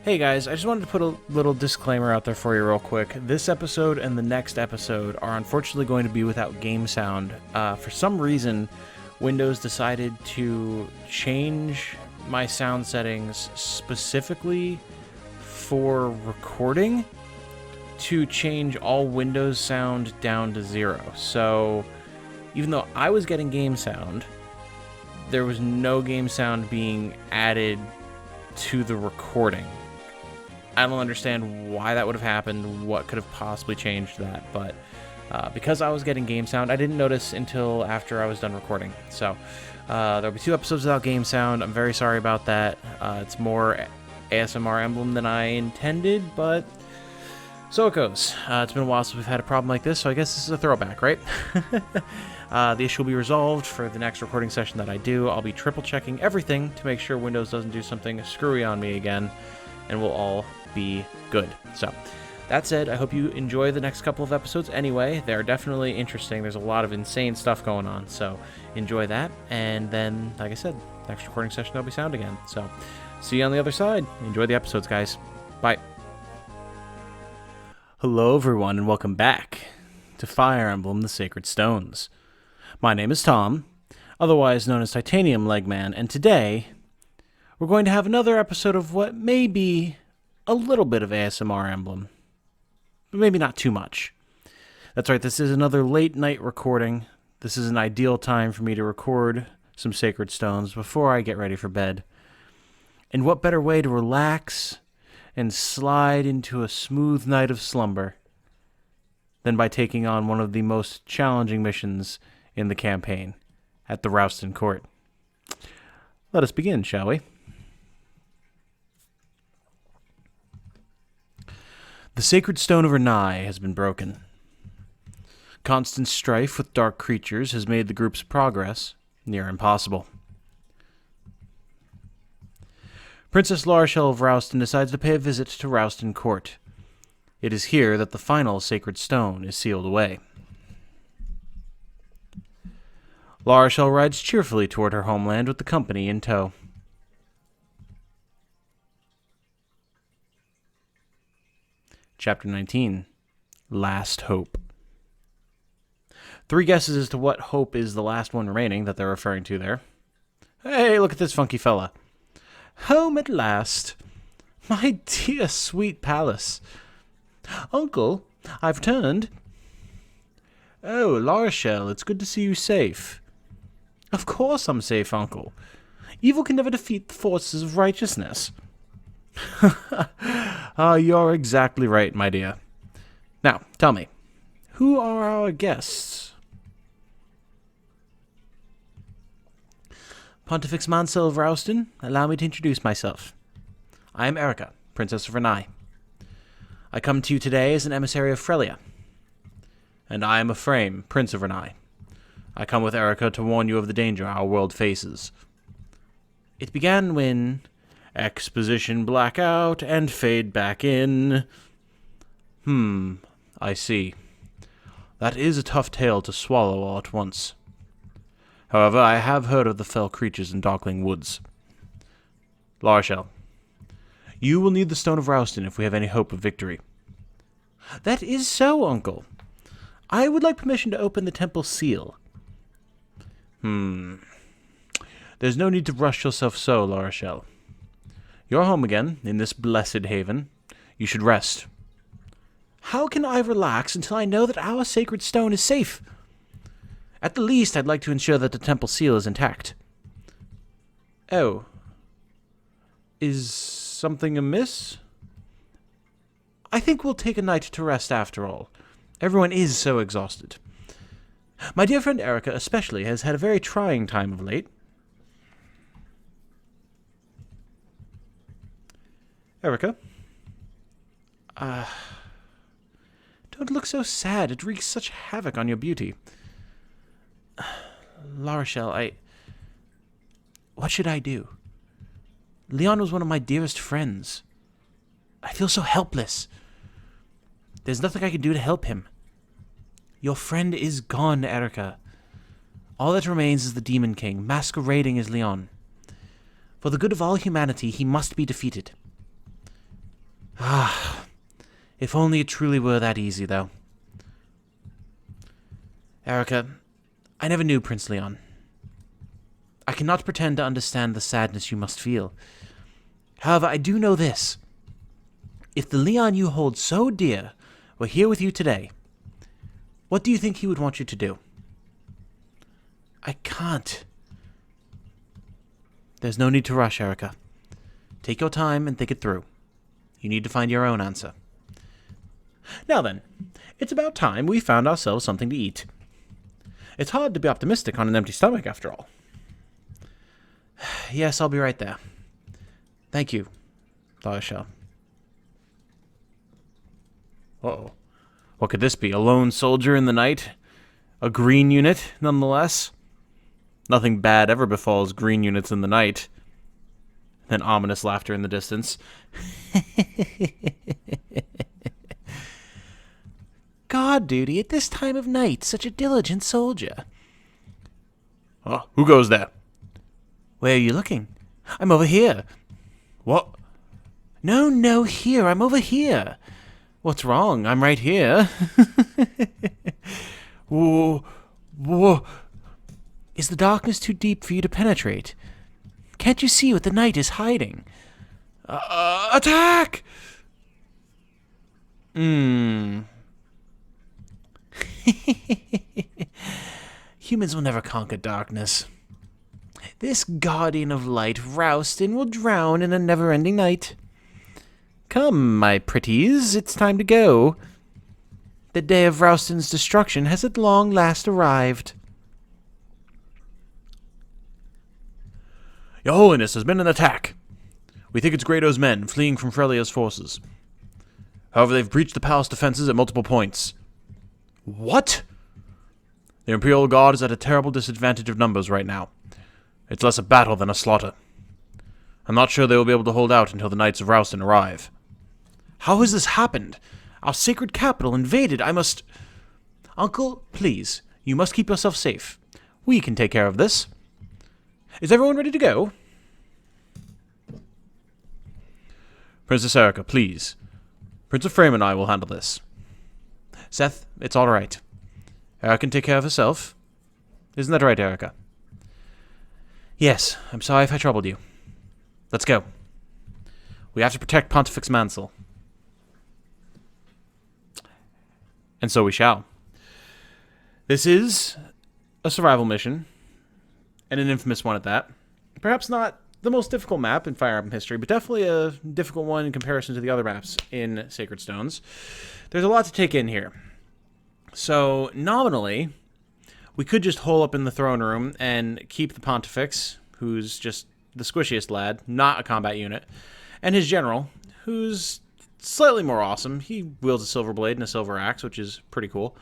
Hey guys, I just wanted to put a little disclaimer out there for you real quick. This episode and the next episode are unfortunately going to be without game sound. For some reason, Windows decided to change my sound settings specifically for recording to change all Windows sound down to 0. So even though I was getting game sound, there was no game sound being added to the recording. I don't understand why that would have happened, what could have possibly changed that, but because I was getting game sound, I didn't notice until after I was done recording. So there'll be 2 episodes without game sound. I'm very sorry about that. It's more ASMR Emblem than I intended, but so it goes. It's been a while since we've had a problem like this, so I guess this is a throwback, right? The issue will be resolved for the next recording session that I do. I'll be triple checking everything to make sure Windows doesn't do something screwy on me again, and we'll all be good. So, that said, I hope you enjoy the next couple of episodes anyway. They're definitely interesting. There's a lot of insane stuff going on, so enjoy that. And then, like I said, next recording session there'll be sound again. So, see you on the other side. Enjoy the episodes, guys. Bye. Hello, everyone, and welcome back to Fire Emblem: The Sacred Stones. My name is Tom, otherwise known as Titanium Legman, and today we're going to have another episode of what may be a little bit of ASMR Emblem, but maybe not too much. That's right, this is another late night recording. This is an ideal time for me to record some Sacred Stones before I get ready for bed. And what better way to relax and slide into a smooth night of slumber than by taking on one of the most challenging missions in the campaign at the Rouston Court. Let us begin, shall we? The Sacred Stone of Renais has been broken. Constant strife with dark creatures has made the group's progress near impossible. Princess Larshel of Rouston decides to pay a visit to Rouston Court. It is here that the final Sacred Stone is sealed away. Larshel rides cheerfully toward her homeland with the company in tow. Chapter 19. Last Hope. 3 guesses as to what hope is the last one remaining that they're referring to there. Hey, look at this funky fella. Home at last. My dear sweet palace. Uncle, I've returned. Oh, Larshel, it's good to see you safe. Of course I'm safe, Uncle. Evil can never defeat the forces of righteousness. You're exactly right, my dear. Now, tell me, who are our guests? Pontifex Mansell of Rouston, allow me to introduce myself. I am Eirika, Princess of Renais. I come to you today as an emissary of Frelia. And I am Ephraim, Prince of Renais. I come with Eirika to warn you of the danger our world faces. It began when exposition black out and fade back in. I see. That is a tough tale to swallow all at once. However, I have heard of the fell creatures in Darkling Woods. Larshel, you will need the Stone of Rouston if we have any hope of victory. That is so, Uncle. I would like permission to open the temple seal. There's no need to rush yourself so, Larshel. You're home again, in this blessed haven. You should rest. How can I relax until I know that our sacred stone is safe? At the least, I'd like to ensure that the temple seal is intact. Oh. Is something amiss? I think we'll take a night to rest after all. Everyone is so exhausted. My dear friend Eirika especially has had a very trying time of late. Eirika? Don't look so sad. It wreaks such havoc on your beauty. Larshel, what should I do? Leon was one of my dearest friends. I feel so helpless. There's nothing I can do to help him. Your friend is gone, Eirika. All that remains is the Demon King, masquerading as Leon. For the good of all humanity, he must be defeated. Ah, if only it truly were that easy, though. Eirika, I never knew Prince Leon. I cannot pretend to understand the sadness you must feel. However, I do know this. If the Leon you hold so dear were here with you today, what do you think he would want you to do? I can't. There's no need to rush, Eirika. Take your time and think it through. You need to find your own answer. Now then, it's about time we found ourselves something to eat. It's hard to be optimistic on an empty stomach, after all. Yes, I'll be right there. Thank you, Shell. Uh-oh. What could this be? A lone soldier in the night? A green unit, nonetheless? Nothing bad ever befalls green units in the night. Then ominous laughter in the distance. Guard duty at this time of night, such a diligent soldier. Oh, who goes there? Where are you looking? I'm over here. What? No, here. I'm over here. What's wrong? I'm right here. Whoa. Is the darkness too deep for you to penetrate? Can't you see what the night is hiding? Attack! Humans will never conquer darkness. This guardian of light, Rouston, will drown in a never-ending night. Come, my pretties, it's time to go. The day of Rouston's destruction has at long last arrived. Your Holiness, has been an attack. We think it's Grado's men, fleeing from Frelia's forces. However, they've breached the palace defenses at multiple points. What? The Imperial Guard is at a terrible disadvantage of numbers right now. It's less a battle than a slaughter. I'm not sure they will be able to hold out until the Knights of Rouston arrive. How has this happened? Our sacred capital invaded. I must... Uncle, please, you must keep yourself safe. We can take care of this. Is everyone ready to go? Princess Eirika, please. Prince Ephraim and I will handle this. Seth, it's all right. Eirika can take care of herself. Isn't that right, Eirika? Yes, I'm sorry if I troubled you. Let's go. We have to protect Pontifex Mansell. And so we shall. This is a survival mission, and an infamous one at that. Perhaps not the most difficult map in Fire Emblem history, but definitely a difficult one in comparison to the other maps in Sacred Stones. There's a lot to take in here. So, nominally, we could just hole up in the throne room and keep the Pontifex, who's just the squishiest lad, not a combat unit, and his general, who's slightly more awesome. He wields a silver blade and a silver axe, which is pretty cool.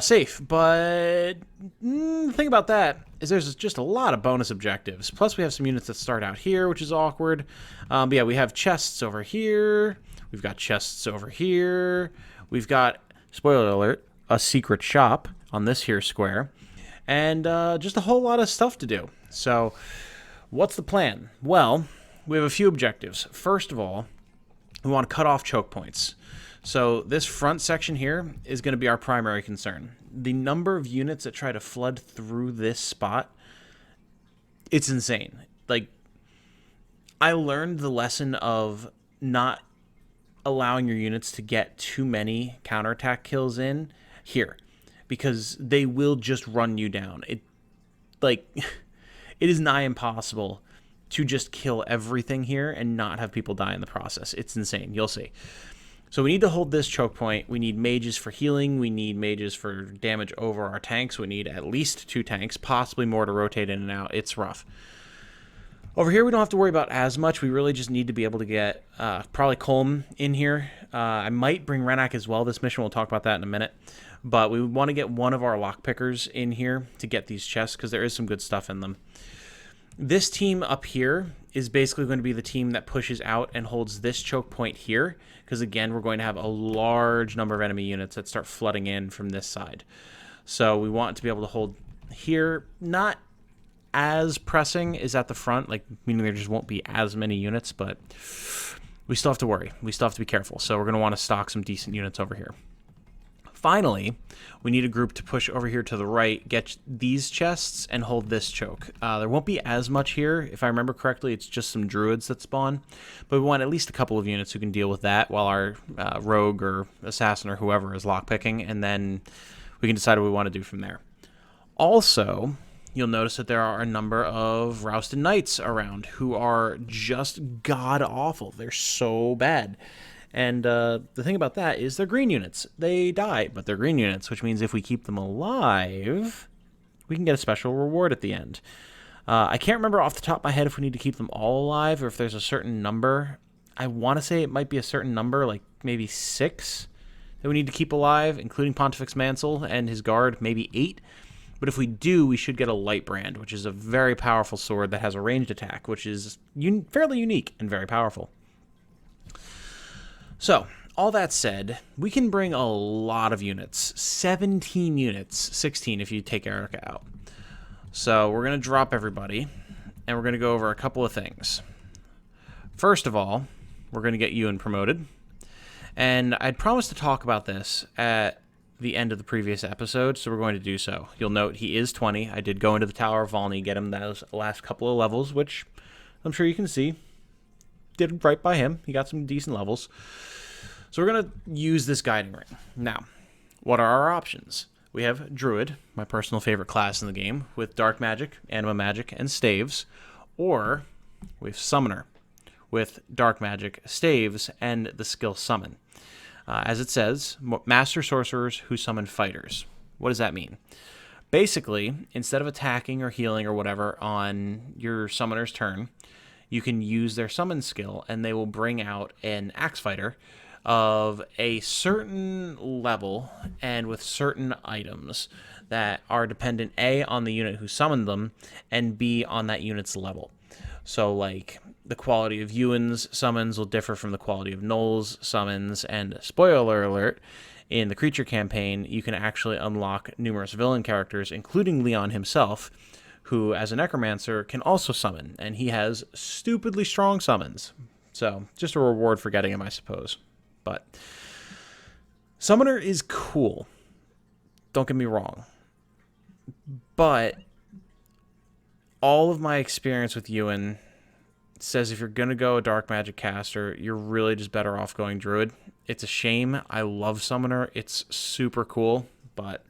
Safe, but the thing about that is there's just a lot of bonus objectives. Plus, we have some units that start out here, which is awkward. But yeah, we have chests over here. We've got chests over here. We've got, spoiler alert, a secret shop on this here square. And just a whole lot of stuff to do. So, what's the plan? Well, we have a few objectives. First of all, we want to cut off choke points. So this front section here is going to be our primary concern. The number of units that try to flood through this spot, it's insane. Like, I learned the lesson of not allowing your units to get too many counterattack kills in here, because they will just run you down. It is nigh impossible to just kill everything here and not have people die in the process. It's insane. You'll see. So we need to hold this choke point. We need mages for healing. We need mages for damage over our tanks. We need at least 2 tanks, possibly more to rotate in and out. It's rough. Over here, we don't have to worry about as much. We really just need to be able to get probably Colm in here. I might bring Renais as well this mission. We'll talk about that in a minute. But we want to get one of our lockpickers in here to get these chests, because there is some good stuff in them. This team up here is basically going to be the team that pushes out and holds this choke point here, because again, we're going to have a large number of enemy units that start flooding in from this side. So we want to be able to hold here. Not as pressing is at the front, like meaning there just won't be as many units, but we still have to worry. We still have to be careful. So we're going to want to stock some decent units over here. Finally, we need a group to push over here to the right, get these chests, and hold this choke. There won't be as much here. If I remember correctly, it's just some druids that spawn. But we want at least a couple of units who can deal with that while our rogue or assassin or whoever is lockpicking, and then we can decide what we want to do from there. Also, you'll notice that there are a number of Rousted Knights around who are just god-awful. They're so bad. And the thing about that is they're green units. They die, but they're green units, which means if we keep them alive, we can get a special reward at the end. I can't remember off the top of my head if we need to keep them all alive or if there's a certain number. I want to say it might be a certain number, like maybe 6 that we need to keep alive, including Pontifex Mansell and his guard, maybe 8. But if we do, we should get a Light Brand, which is a very powerful sword that has a ranged attack, which is fairly unique and very powerful. So, all that said, we can bring a lot of units. 17 units, 16 if you take Eirika out. So, we're going to drop everybody, and we're going to go over a couple of things. First of all, we're going to get Ewan promoted. And I'd promised to talk about this at the end of the previous episode, so we're going to do so. You'll note he is 20. I did go into the Tower of Volney, get him those last couple of levels, which I'm sure you can see. Did right by him. He got some decent levels. So we're going to use this guiding ring. Now, what are our options? We have Druid, my personal favorite class in the game, with Dark Magic, Anima Magic, and Staves. Or we have Summoner, with Dark Magic, Staves, and the skill Summon. As it says, Master Sorcerers who summon fighters. What does that mean? Basically, instead of attacking or healing or whatever on your summoner's turn, you can use their summon skill, and they will bring out an axe fighter of a certain level and with certain items that are dependent A, on the unit who summoned them, and B, on that unit's level. So, like, the quality of Ewan's summons will differ from the quality of Noel's summons, and spoiler alert, in the creature campaign, you can actually unlock numerous villain characters, including Leon himself, who, as a necromancer, can also summon, and he has stupidly strong summons. So, just a reward for getting him, I suppose. But Summoner is cool. Don't get me wrong. But all of my experience with Ewan says if you're going to go a Dark Magic caster, you're really just better off going Druid. It's a shame. I love Summoner. It's super cool. But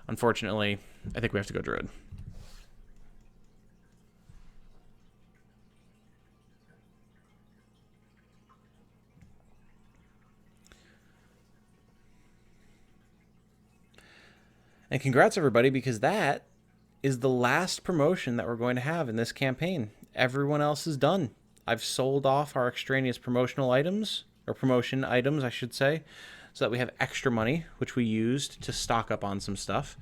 unfortunately, I think we have to go Druid. And congrats, everybody, because that is the last promotion that we're going to have in this campaign. Everyone else is done. I've sold off our extraneous promotional items, or promotion items, I should say, so that we have extra money, which we used to stock up on some stuff.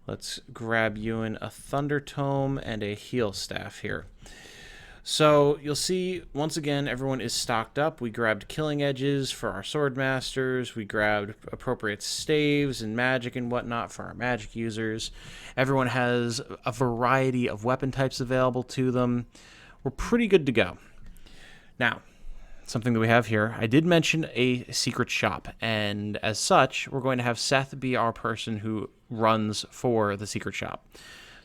Let's grab Ewan a Thunder Tome and a Heal Staff here. So you'll see, once again, everyone is stocked up. We grabbed Killing Edges for our Sword Masters. We grabbed appropriate staves and magic and whatnot for our magic users. Everyone has a variety of weapon types available to them. We're pretty good to go. Now, something that we have here, I did mention a secret shop, and as such, we're going to have Seth be our person who runs for the secret shop.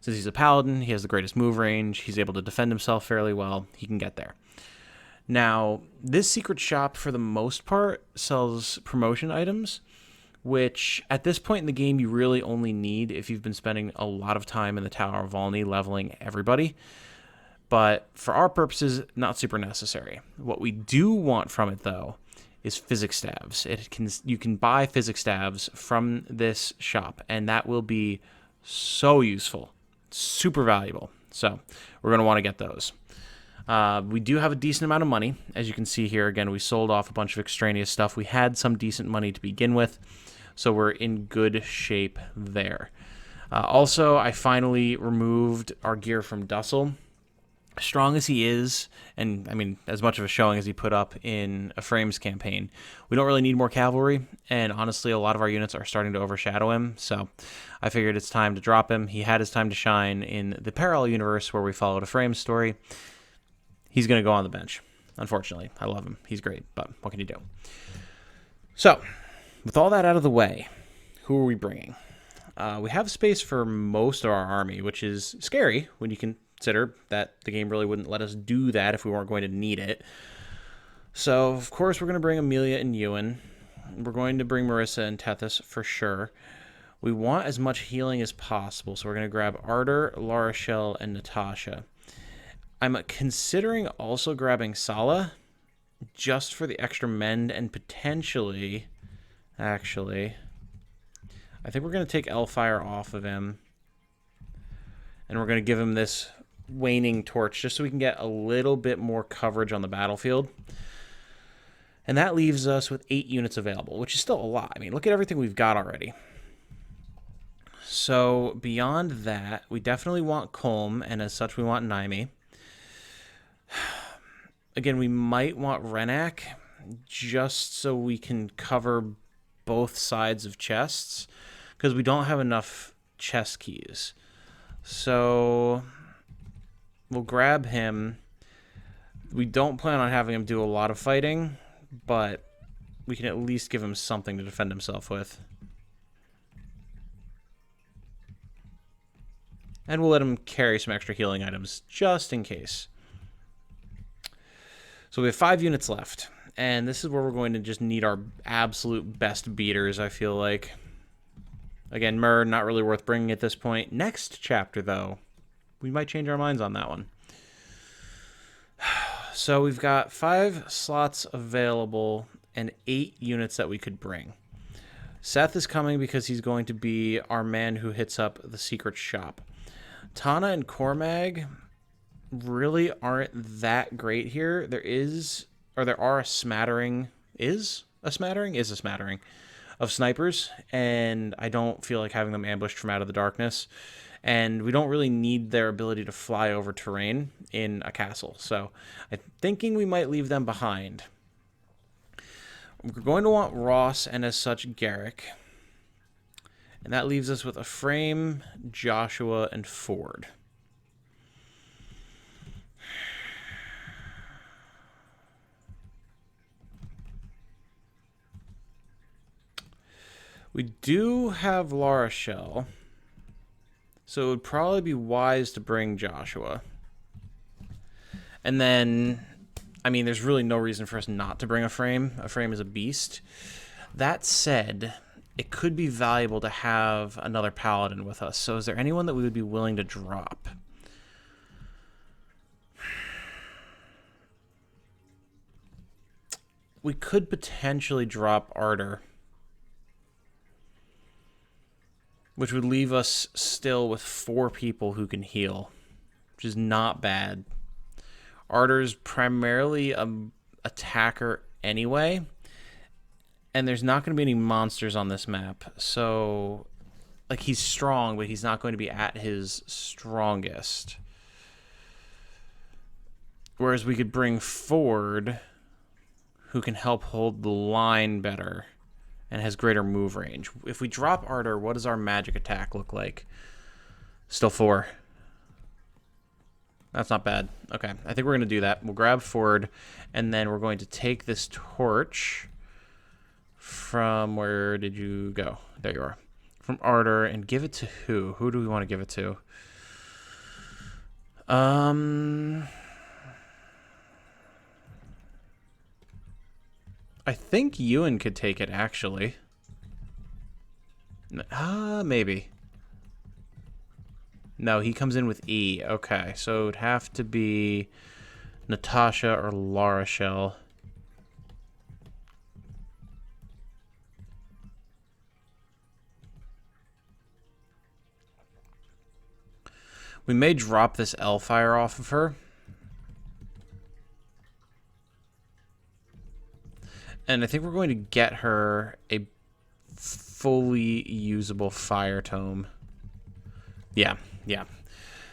Since he's a paladin, he has the greatest move range, he's able to defend himself fairly well, he can get there. Now, this secret shop, for the most part, sells promotion items, which at this point in the game you really only need if you've been spending a lot of time in the Tower of Volney leveling everybody. But for our purposes, not super necessary. What we do want from it, though, is physics staves. You can buy physics staves from this shop, and that will be so useful. Super valuable. So we're going to want to get those. We do have a decent amount of money. As you can see here, again, we sold off a bunch of extraneous stuff. We had some decent money to begin with, so we're in good shape there. Also, I finally removed our gear from Dussel. Strong as he is, and I mean, as much of a showing as he put up in Ephraim's campaign, we don't really need more cavalry, and honestly, a lot of our units are starting to overshadow him, so I figured it's time to drop him. He had his time to shine in the parallel universe where we followed Ephraim's story. He's going to go on the bench. unfortunately. I love him. He's great, but what can you do? So, with all that out of the way, who are we bringing? We have space for most of our army, which is scary when you consider that the game really wouldn't let us do that if we weren't going to need it. So, of course, we're going to bring Amelia and Ewan. We're going to bring Marissa and Tethys for sure. We want as much healing as possible, so we're going to grab Ardor, Larachelle, and Natasha. I'm considering also grabbing Sala, just for the extra mend, and potentially, actually, I think we're going to take Elfire off of him, and we're going to give him this waning torch, just so we can get a little bit more coverage on the battlefield. And that leaves us with 8 units available, which is still a lot. I mean, look at everything we've got already. So beyond that, we definitely want Colm, and as such, we want Naimi. Again, we might want Renais, just so we can cover both sides of chests, because we don't have enough chest keys. So we'll grab him. We don't plan on having him do a lot of fighting, but we can at least give him something to defend himself with. And we'll let him carry some extra healing items, just in case. So we have 5 units left. And this is where we're going to just need our absolute best beaters, I feel like. Again, Myrrh, not really worth bringing at this point. Next chapter, though, we might change our minds on that one. So we've got 5 slots available and 8 units that we could bring. Seth is coming because he's going to be our man who hits up the secret shop. Tana and Cormag really aren't that great here. There are a smattering of snipers, and I don't feel like having them ambushed from out of the darkness. And we don't really need their ability to fly over terrain in a castle. So I'm thinking we might leave them behind. We're going to want Ross and as such Garrick. And that leaves us with Ephraim, Joshua, and Ford. We do have Larachelle, so it would probably be wise to bring Joshua. And then, I mean, there's really no reason for us not to bring Ephraim. Ephraim is a beast. That said, it could be valuable to have another paladin with us. So is there anyone that we would be willing to drop? We could potentially drop Ardor, which would leave us still with 4 people who can heal, which is not bad. Ardor's primarily an attacker anyway, and there's not going to be any monsters on this map. So, like, he's strong, but he's not going to be at his strongest. Whereas we could bring Ford, who can help hold the line better and has greater move range. If we drop Ardor, what does our magic attack look like? Still 4. That's not bad. Okay, I think we're going to do that. We'll grab Ford, and then we're going to take this torch from... Where did you go? There you are. From Ardor, and give it to who? Who do we want to give it to? I think Ewan could take it, actually. Maybe. No, he comes in with E. Okay, so it would have to be Natasha or Larachelle. We may drop this Elfire off of her. And I think we're going to get her a fully usable fire tome. Yeah.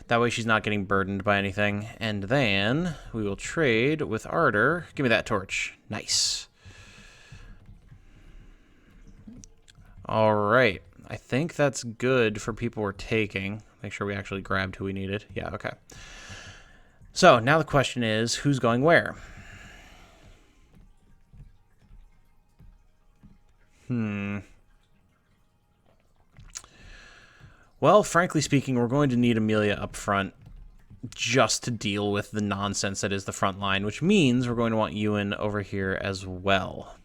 That way she's not getting burdened by anything. And then we will trade with Ardor. Give me that torch. Nice. All right. I think that's good for people we're taking. Make sure we actually grabbed who we needed. Yeah, okay. So now the question is, who's going where? Well, frankly speaking, we're going to need Amelia up front just to deal with the nonsense that is the front line, which means we're going to want Ewan over here as well.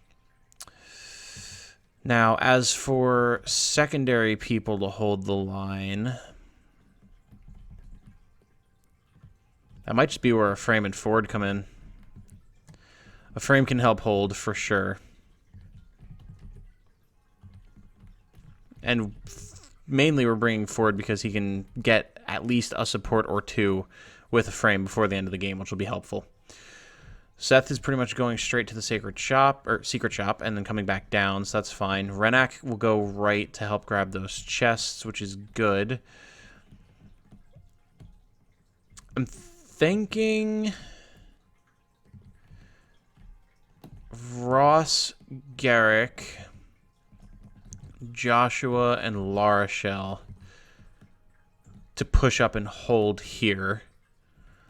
Now, as for secondary people to hold the line, that might just be where Ephraim and Ford come in. Ephraim can help hold for sure. And mainly we're bringing Ford because he can get at least a support or two with Ephraim before the end of the game, which will be helpful. Seth is pretty much going straight to the secret shop, and then coming back down, so that's fine. Renais will go right to help grab those chests, which is good. I'm thinking Ross, Garrick, Joshua, and Larachelle to push up and hold here.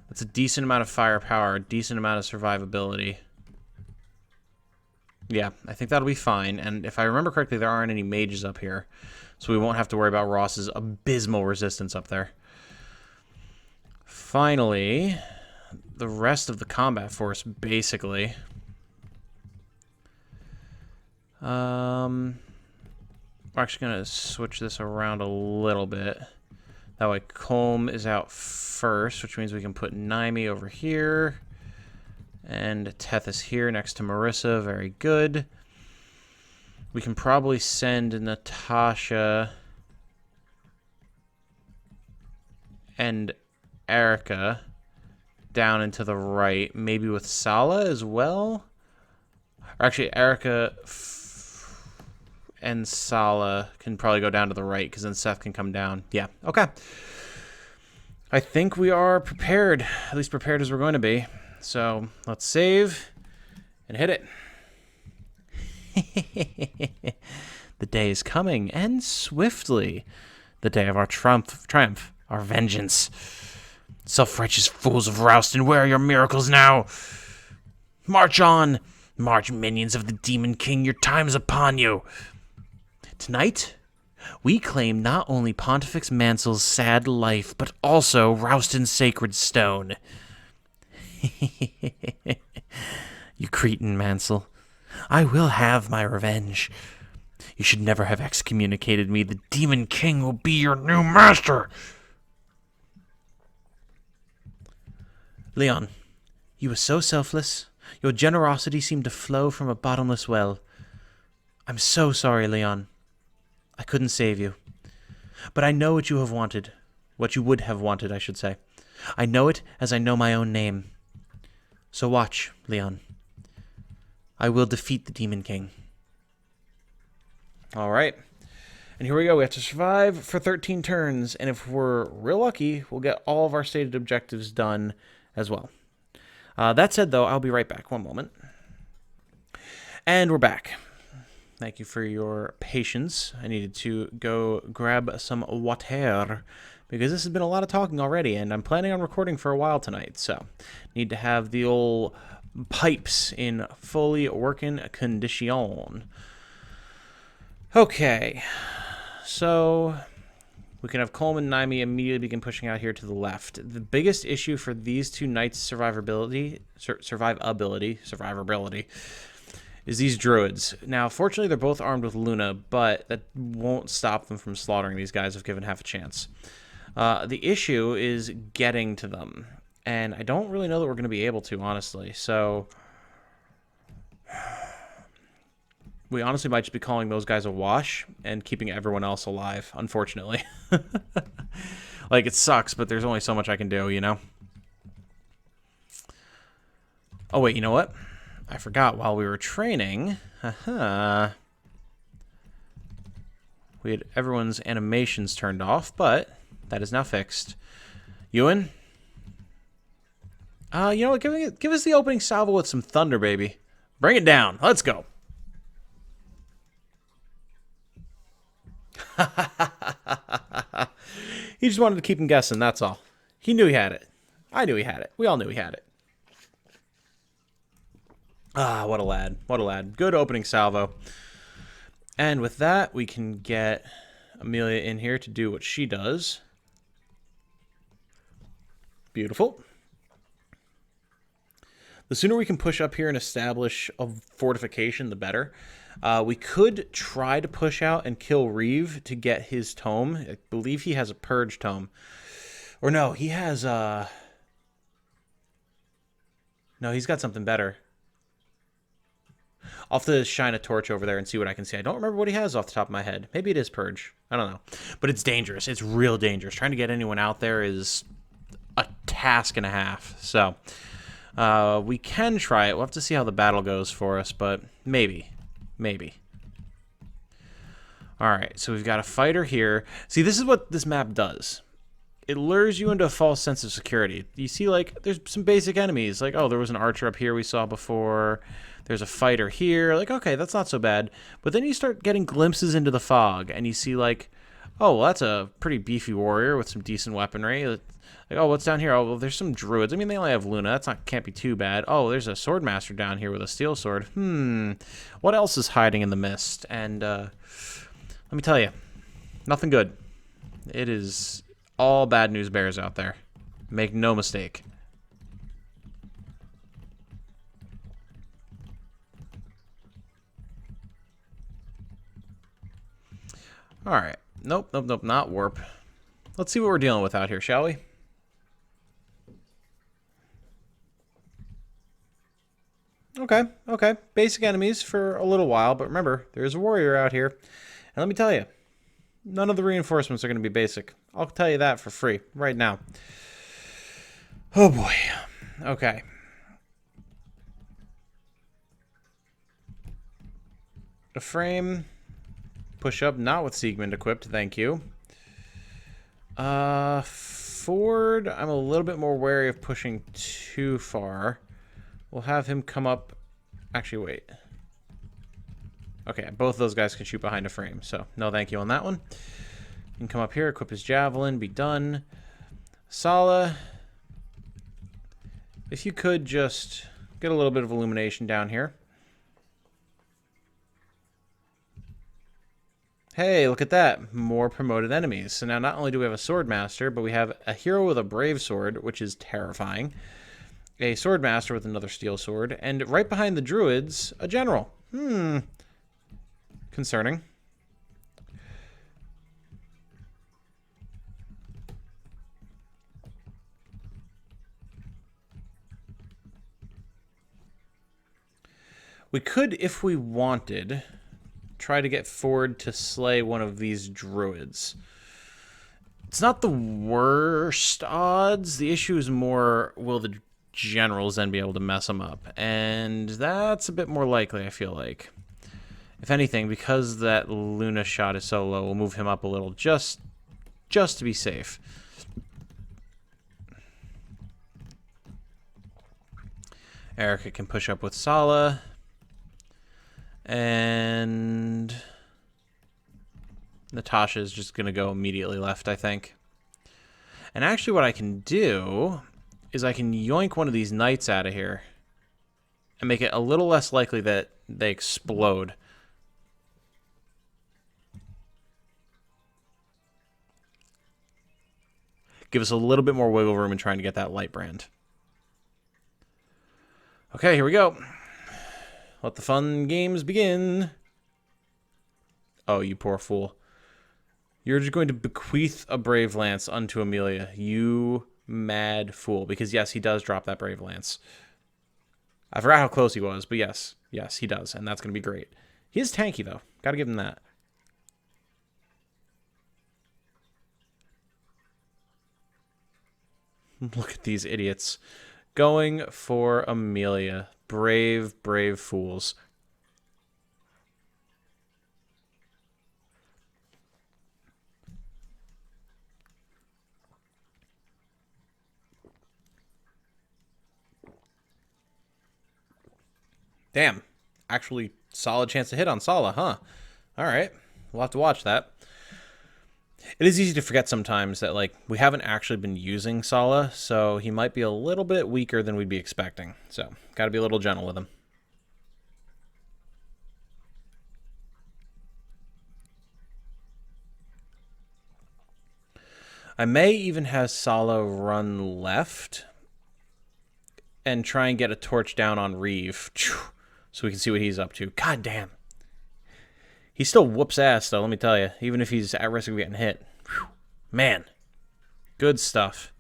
That's a decent amount of firepower, a decent amount of survivability. Yeah, I think that'll be fine. And if I remember correctly, there aren't any mages up here, so we won't have to worry about Ross's abysmal resistance up there. Finally, the rest of the combat force, basically. We're actually going to switch this around a little bit. That way Colm is out first, which means we can put Naimi over here. And Teth is here next to Marissa. Very good. We can probably send Natasha and Eirika down into the right. Maybe with Sala as well? Or actually, Eirika and Sala can probably go down to the right, because then Seth can come down. Yeah, okay. I think we are prepared, at least prepared as we're going to be. So let's save and hit it. The day is coming, and swiftly. The day of our triumph, our vengeance. Self-righteous fools of Rouston, where are your miracles now? March on! March, minions of the Demon King, your time is upon you! Tonight, we claim not only Pontifex Mansel's sad life, but also Rouston's sacred stone. You cretin, Mansell. I will have my revenge. You should never have excommunicated me. The Demon King will be your new master. Leon, you were so selfless. Your generosity seemed to flow from a bottomless well. I'm so sorry, Leon. I couldn't save you. But I know what you have wanted. What you would have wanted, I should say. I know it as I know my own name. So watch, Leon. I will defeat the Demon King. All right. And here we go. We have to survive for 13 turns. And if we're real lucky, we'll get all of our stated objectives done as well. That said, though, I'll be right back. One moment. And we're back. Thank you for your patience. I needed to go grab some water because this has been a lot of talking already, and I'm planning on recording for a while tonight, so need to have the old pipes in fully working condition. Okay, so we can have Colm and Naimi immediately begin pushing out here to the left. The biggest issue for these two knights' survivability is these druids. Now, fortunately, they're both armed with Luna, but that won't stop them from slaughtering these guys if given half a chance. The issue is getting to them, and I don't really know that we're going to be able to, honestly. So we honestly might just be calling those guys a wash and keeping everyone else alive, unfortunately. Like, it sucks, but there's only so much I can do, you know? Oh, wait, you know what? I forgot while we were training. We had everyone's animations turned off, but that is now fixed. Ewan? You know what? Give us the opening salvo with some thunder, baby. Bring it down. Let's go. He just wanted to keep him guessing, that's all. He knew he had it. I knew he had it. We all knew he had it. Ah, what a lad. What a lad. Good opening salvo. And with that, we can get Amelia in here to do what she does. Beautiful. The sooner we can push up here and establish a fortification, the better. We could try to push out and kill Reeve to get his tome. I believe he has a purge tome. Or no, he has... No, he's got something better. I'll have to shine a torch over there and see what I can see. I don't remember what he has off the top of my head. Maybe it is purge. I don't know. But it's dangerous. It's real dangerous. Trying to get anyone out there is a task and a half. So... we can try it. We'll have to see how the battle goes for us, but maybe. Maybe. Alright, so we've got a fighter here. See, this is what this map does. It lures you into a false sense of security. You see, like, there's some basic enemies. Like, oh, there was an archer up here we saw before. There's a fighter here. Like, okay, that's not so bad. But then you start getting glimpses into the fog, and you see, like, oh, well, that's a pretty beefy warrior with some decent weaponry. Like, oh, what's down here? Oh, well, there's some druids. I mean, they only have Luna. That's not can't be too bad. Oh, there's a swordmaster down here with a steel sword. What else is hiding in the mist? And let me tell you, nothing good. It is all bad news bears out there. Make no mistake. All right. Nope, not warp. Let's see what we're dealing with out here, shall we? Okay. Basic enemies for a little while, but remember, there's a warrior out here. And let me tell you, none of the reinforcements are going to be basic. I'll tell you that for free right now. Oh boy. Okay. Ephraim. Push up, not with Siegmund equipped, thank you. Ford, I'm a little bit more wary of pushing too far. We'll have him come up. Actually, wait. Okay, both of those guys can shoot behind a frame, so no thank you on that one. He can come up here, equip his javelin, be done. Sala, if you could just get a little bit of illumination down here. Hey, look at that. More promoted enemies. So now not only do we have a swordmaster, but we have a hero with a brave sword, which is terrifying. A swordmaster with another steel sword. And right behind the druids, a general. Concerning. We could, if we wanted, try to get Ford to slay one of these druids. It's not the worst odds. The issue is more, will the generals then be able to mess them up? And that's a bit more likely, I feel like. If anything, because that Luna shot is so low, we'll move him up a little just to be safe. Eirika can push up with Sala. And Natasha is just going to go immediately left, I think. And actually what I can do is I can yoink one of these knights out of here and make it a little less likely that they explode. Give us a little bit more wiggle room in trying to get that light brand. Okay, here we go. Let the fun games begin. Oh, you poor fool. You're just going to bequeath a Brave Lance unto Amelia. You mad fool. Because, yes, he does drop that Brave Lance. I forgot how close he was, but yes. Yes, he does, and that's going to be great. He is tanky, though. Got to give him that. Look at these idiots. Going for Amelia. Brave, brave fools. Damn. Actually, solid chance to hit on Sala, huh? Alright. We'll have to watch that. It is easy to forget sometimes that, like, we haven't actually been using Sala, so he might be a little bit weaker than we'd be expecting. So, gotta be a little gentle with him. I may even have Sala run left and try and get a torch down on Reeve so we can see what he's up to. God damn. He still whoops ass, though, let me tell you, even if he's at risk of getting hit. Whew. Man. Good stuff.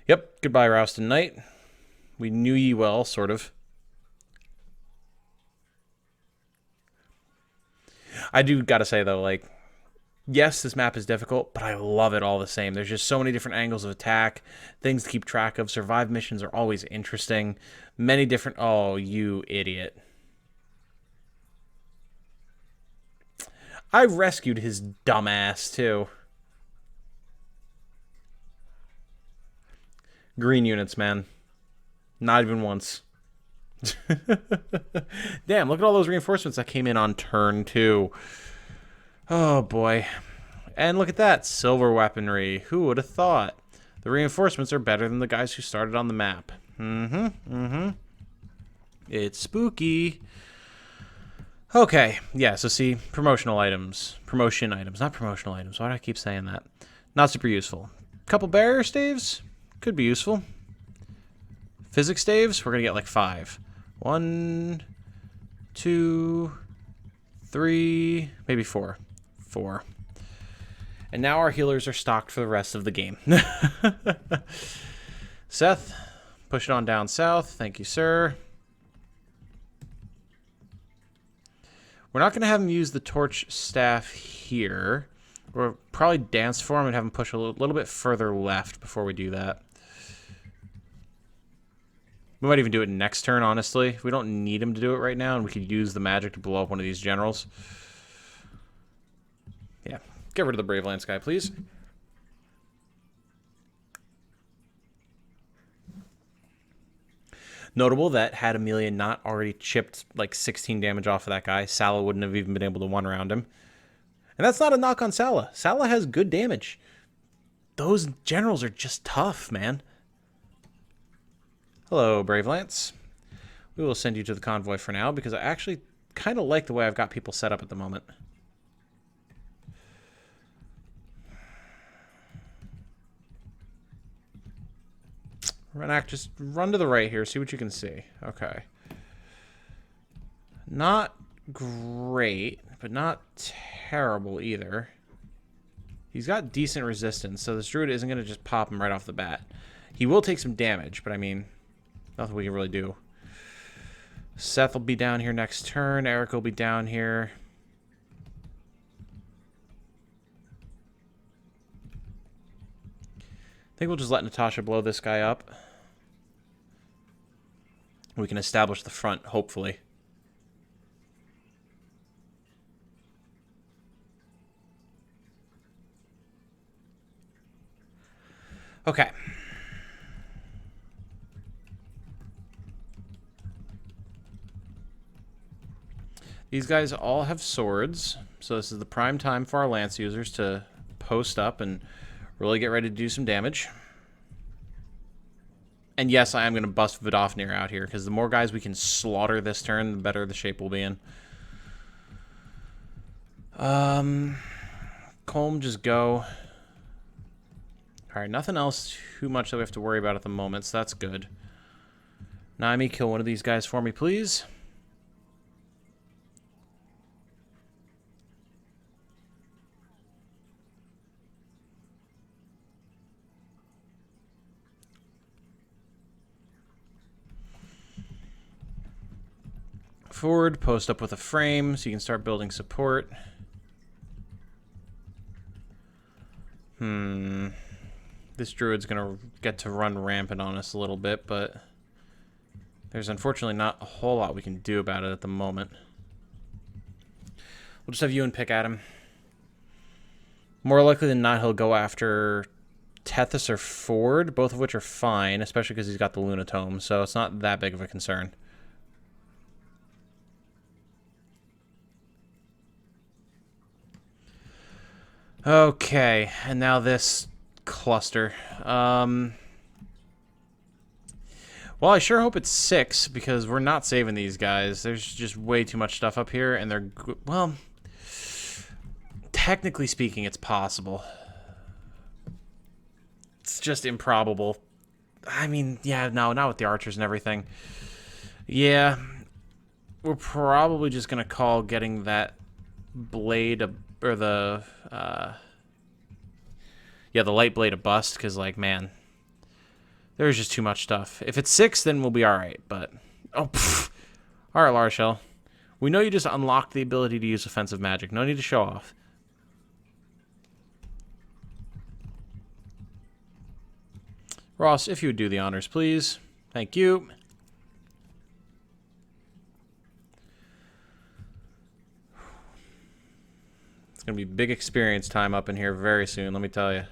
Yep, goodbye, Rouston Knight. We knew ye well, sort of. I do gotta say, though, like, yes, this map is difficult, but I love it all the same. There's just so many different angles of attack, things to keep track of. Survive missions are always interesting. Many different... Oh, you idiot. I rescued his dumb ass, too. Green units, man. Not even once. Damn, look at all those reinforcements that came in on turn 2. Oh, boy. And look at that. Silver weaponry. Who would have thought? The reinforcements are better than the guys who started on the map. It's spooky. Okay. Yeah, so see, promotional items. Promotion items, not promotional items. Why do I keep saying that? Not super useful. Couple barrier staves? Could be useful. Physics staves? We're going to get like 5. 1, 2, 3, maybe 4. 4. And now our healers are stocked for the rest of the game. Seth, push it on down south. Thank you, sir. We're not going to have him use the torch staff here. We'll probably dance for him and have him push a little bit further left before we do that. We might even do it next turn, honestly. We don't need him to do it right now, and we could use the magic to blow up one of these generals. Yeah. Get rid of the Brave Lance guy, please. Notable that had Amelia not already chipped like 16 damage off of that guy, Sala wouldn't have even been able to one around him. And that's not a knock on Sala. Sala has good damage. Those generals are just tough, man. Hello, Brave Lance. We will send you to the convoy for now because I actually kind of like the way I've got people set up at the moment. Renac, just run to the right here, see what you can see. Okay. Not great, but not terrible either. He's got decent resistance, so this druid isn't going to just pop him right off the bat. He will take some damage, but I mean, nothing we can really do. Seth will be down here next turn. Eirika will be down here. I think we'll just let Natasha blow this guy up. We can establish the front, hopefully. Okay. These guys all have swords, so this is the prime time for our lance users to post up and really get ready to do some damage. And yes, I am going to bust Vidofnir out here, because the more guys we can slaughter this turn, the better the shape we'll be in. Colm, just go. Alright, nothing else too much that we have to worry about at the moment, so that's good. Naimi, kill one of these guys for me, please. Forward, post up with a frame so you can start building support. This druid's gonna get to run rampant on us a little bit, but there's unfortunately not a whole lot we can do about it at the moment. We'll just have Ewan pick at him. More likely than not, he'll go after Tethys or Ford, both of which are fine, especially because he's got the Lunatome, so it's not that big of a concern. Okay, and now this cluster. Well, I sure hope it's 6, because we're not saving these guys. There's just way too much stuff up here, and they're... Well... technically speaking, it's possible. It's just improbable. I mean, yeah, no, not with the archers and everything. Yeah, we're probably just going to call getting that blade, or the, yeah, the light blade a bust, because, like, man, there's just too much stuff. If it's 6, then we'll be alright, but... Oh, pfft. Alright, Larshell. We know you just unlocked the ability to use offensive magic. No need to show off. Ross, if you would do the honors, please. Thank you. It's going to be big experience time up in here very soon, let me tell you.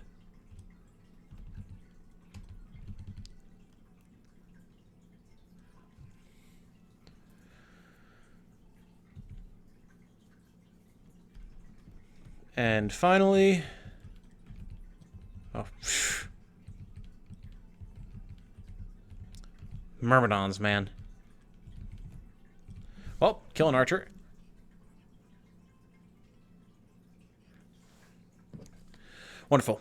And finally... Oh, phew. Myrmidons, man. Well, kill an archer. Wonderful.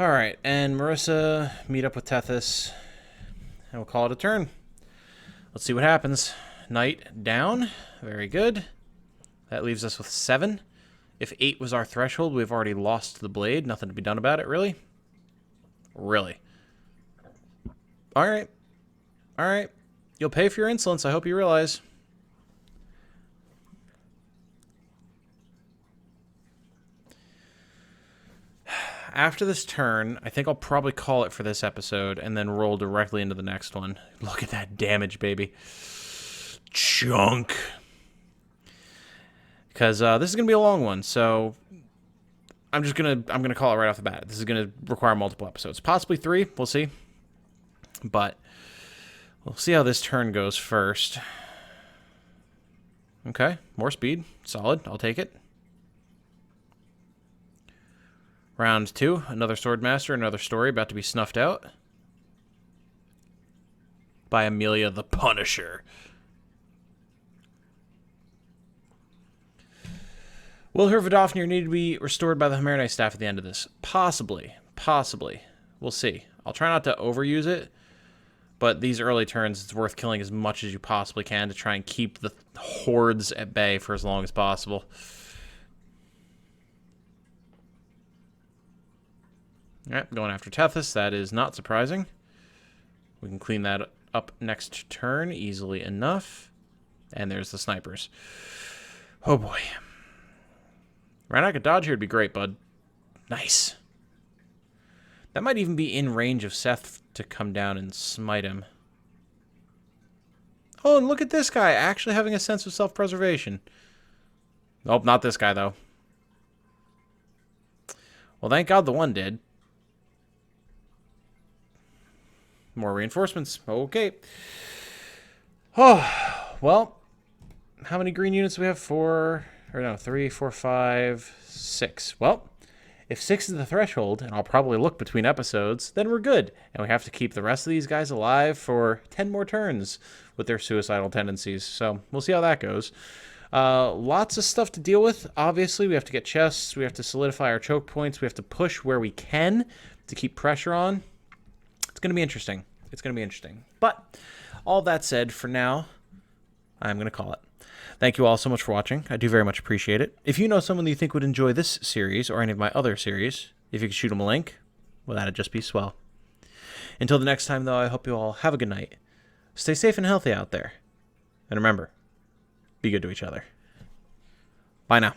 Alright, and Marissa, meet up with Tethys, and we'll call it a turn. Let's see what happens. Knight down. Very good. That leaves us with 7. If 8 was our threshold, we've already lost the blade. Nothing to be done about it, really? Really? Alright. Alright. You'll pay for your insolence, I hope you realize. After this turn, I think I'll probably call it for this episode and then roll directly into the next one. Look at that damage, baby. Chunk. Because this is going to be a long one, so I'm gonna call it right off the bat. This is going to require multiple episodes. Possibly 3, we'll see. But we'll see how this turn goes first. Okay, more speed. Solid, I'll take it. Round 2, another Swordmaster, another story about to be snuffed out. By Amelia the Punisher. Will her Vidofnir need to be restored by the Renais staff at the end of this? Possibly. Possibly. We'll see. I'll try not to overuse it, but these early turns, it's worth killing as much as you possibly can to try and keep the hordes at bay for as long as possible. Alright, going after Tethys. That is not surprising. We can clean that up next turn easily enough. And there's the snipers. Oh boy. Renais could dodge here would be great, bud. Nice. That might even be in range of Seth to come down and smite him. Oh, and look at this guy actually having a sense of self-preservation. Oh, not this guy, though. Well, thank God the one did. More reinforcements. Okay. Oh, well. How many green units do we have? 4, or no, 3, 4, 5, 6. Well, if 6 is the threshold, and I'll probably look between episodes, then we're good. And we have to keep the rest of these guys alive for 10 more turns with their suicidal tendencies. So we'll see how that goes. Lots of stuff to deal with. Obviously, we have to get chests. We have to solidify our choke points. We have to push where we can to keep pressure on. It's going to be interesting. It's going to be interesting. But all that said, for now, I'm going to call it. Thank you all so much for watching. I do very much appreciate it. If you know someone that you think would enjoy this series or any of my other series, if you could shoot them a link, well, that'd just be swell. Until the next time, though, I hope you all have a good night. Stay safe and healthy out there. And remember, be good to each other. Bye now.